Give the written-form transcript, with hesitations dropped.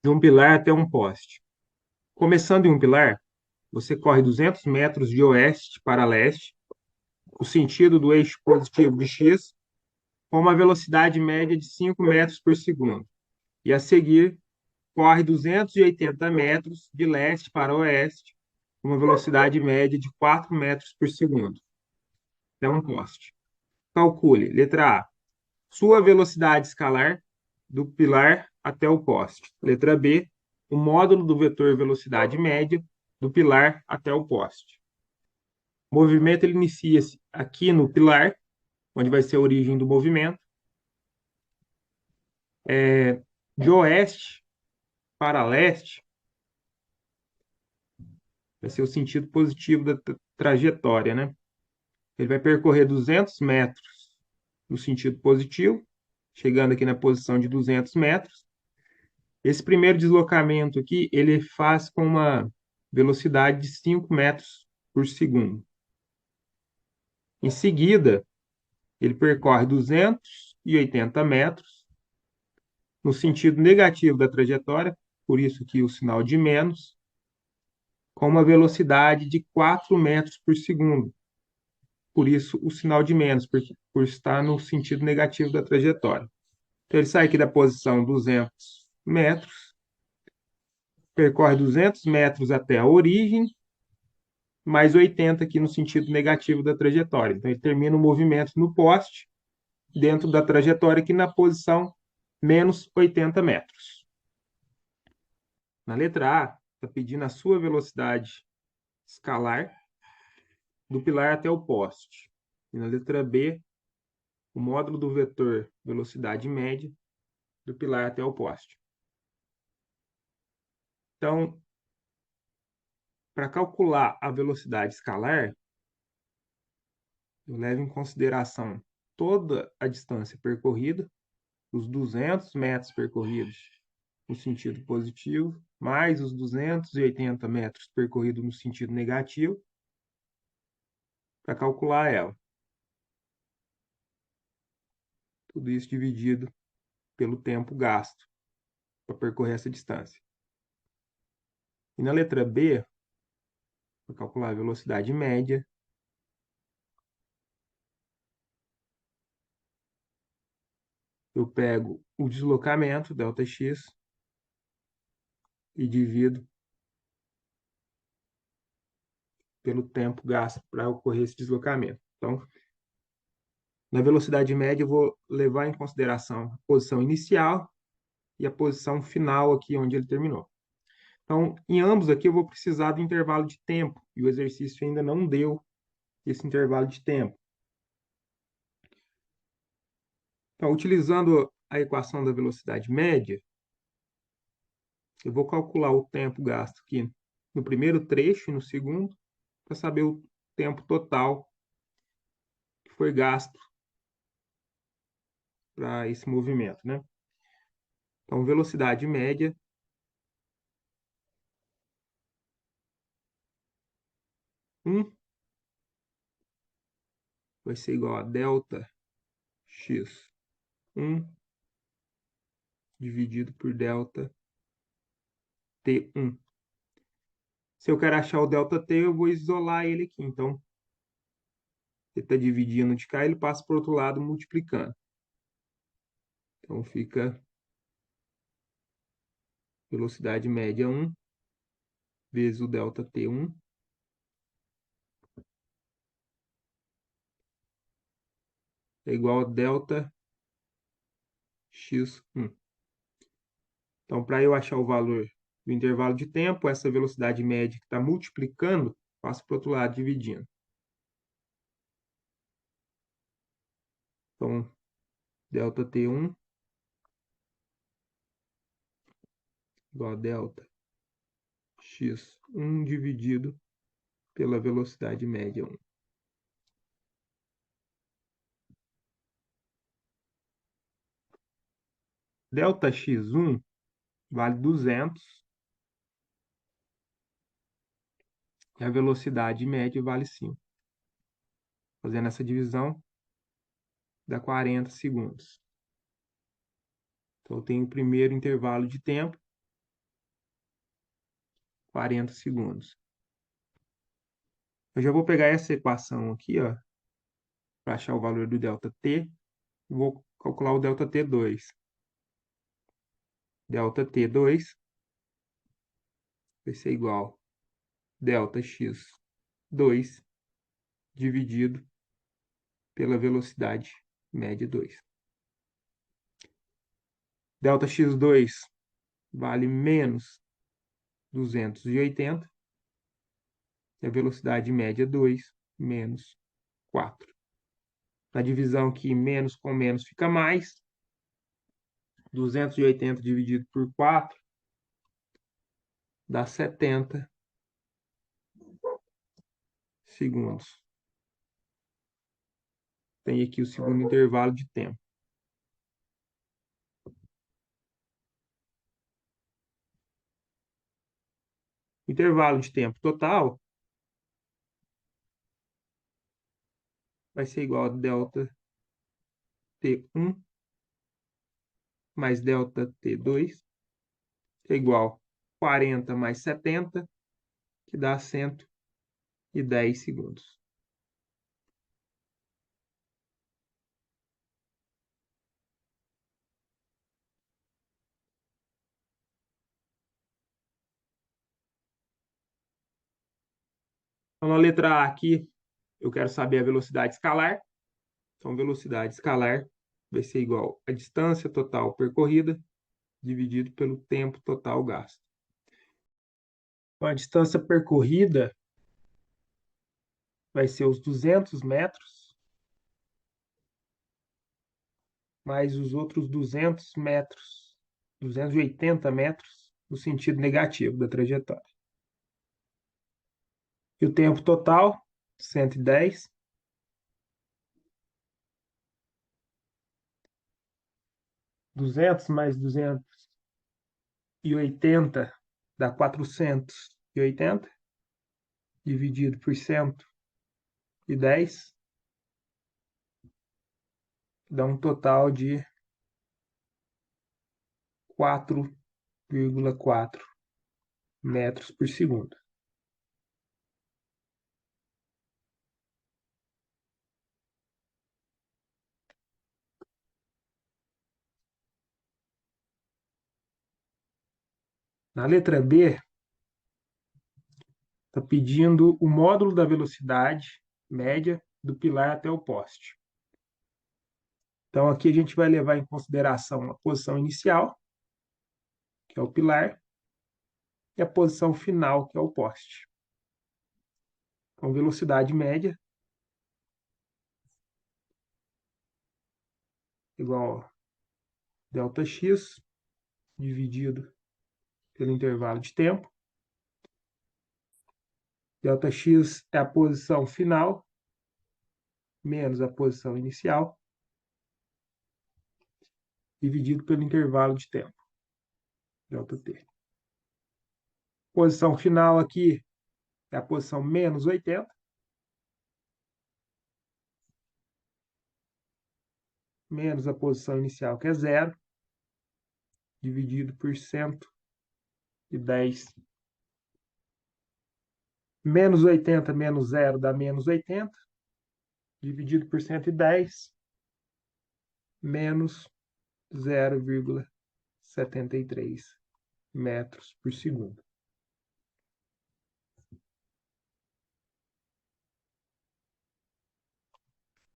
de um pilar até um poste. Começando em um pilar, você corre 200 metros de oeste para leste, o sentido do eixo positivo de x, com uma velocidade média de 5 metros por segundo. E a seguir, corre 280 metros de leste para oeste, com uma velocidade média de 4 metros por segundo. É um poste. Calcule, letra A, sua velocidade escalar do pilar até o poste. Letra B, o módulo do vetor velocidade média do pilar até o poste. O movimento ele inicia-se aqui no pilar, onde vai ser a origem do movimento. De oeste para leste, vai ser o sentido positivo da trajetória, né? Ele vai percorrer 200 metros no sentido positivo, chegando aqui na posição de 200 metros. Esse primeiro deslocamento aqui, ele faz com uma velocidade de 5 metros por segundo. Em seguida, ele percorre 280 metros no sentido negativo da trajetória, por isso que o sinal de menos, com uma velocidade de 4 metros por segundo. Por isso o sinal de menos, por estar no sentido negativo da trajetória. Então ele sai aqui da posição 200 metros, percorre 200 metros até a origem, mais 80 aqui no sentido negativo da trajetória. Então ele termina o movimento no poste, dentro da trajetória aqui na posição menos 80 metros. Na letra A, está pedindo a sua velocidade escalar do pilar até o poste. E na letra B, o módulo do vetor velocidade média do pilar até o poste. Então, para calcular a velocidade escalar, eu levo em consideração toda a distância percorrida, os 200 metros percorridos no sentido positivo, mais os 280 metros percorridos no sentido negativo, para calcular ela. Tudo isso dividido pelo tempo gasto para percorrer essa distância. E na letra B, para calcular a velocidade média, eu pego o deslocamento, ΔX, e divido pelo tempo gasto para ocorrer esse deslocamento. Então, na velocidade média, eu vou levar em consideração a posição inicial e a posição final aqui onde ele terminou. Então, em ambos aqui, eu vou precisar do intervalo de tempo, e o exercício ainda não deu esse intervalo de tempo. Então, utilizando a equação da velocidade média, eu vou calcular o tempo gasto aqui no primeiro trecho e no segundo, para saber o tempo total que foi gasto para esse movimento, né? Então, velocidade média vai ser igual a delta x1 dividido por delta T1. Se eu quero achar o delta T, eu vou isolar ele aqui. Então, ele está dividindo de cá, ele passa para o outro lado multiplicando. Então, fica velocidade média 1 vezes o delta T1 é igual a delta x1. Então, para eu achar o valor do intervalo de tempo, essa velocidade média que está multiplicando, passo para o outro lado dividindo. Então, delta T1 igual a delta x1 dividido pela velocidade média 1. Delta x1 vale 200 e a velocidade média vale 5. Fazendo essa divisão, dá 40 segundos. Então, eu tenho o primeiro intervalo de tempo, 40 segundos. Eu já vou pegar essa equação aqui, ó, para achar o valor do ΔT. Vou calcular o ΔT2. ΔT2 vai ser igual a ΔX2 dividido pela velocidade média 2. ΔX2 vale menos 280, e a velocidade média 2 menos 4. Na divisão aqui, menos com menos fica mais. 280 dividido por 4 dá 70 segundos. Tem aqui o segundo intervalo de tempo. O intervalo de tempo total vai ser igual a ΔT1 mais ΔT2, que é igual a 40 mais 70, que dá 110 segundos. Então, na letra A aqui, eu quero saber a velocidade escalar. Então, velocidade escalar vai ser igual a distância total percorrida dividido pelo tempo total gasto. Então, a distância percorrida vai ser os 200 metros mais os outros 200 metros, 280 metros no sentido negativo da trajetória. E o tempo total, 110. 200 mais 280 dá 480, dividido por 110, dá um total de 4,4 metros por segundo. Na letra B, está pedindo o módulo da velocidade média do pilar até o poste. Então, aqui a gente vai levar em consideração a posição inicial, que é o pilar, e a posição final, que é o poste. Então, velocidade média igual a ΔX dividido pelo intervalo de tempo. ΔX é a posição final menos a posição inicial dividido pelo intervalo de tempo, ΔT. Posição final aqui é a posição menos 80, menos a posição inicial, que é 0, dividido por 110. Menos 80 menos 0 dá menos 80, dividido por 110, menos 0,73 metros por segundo.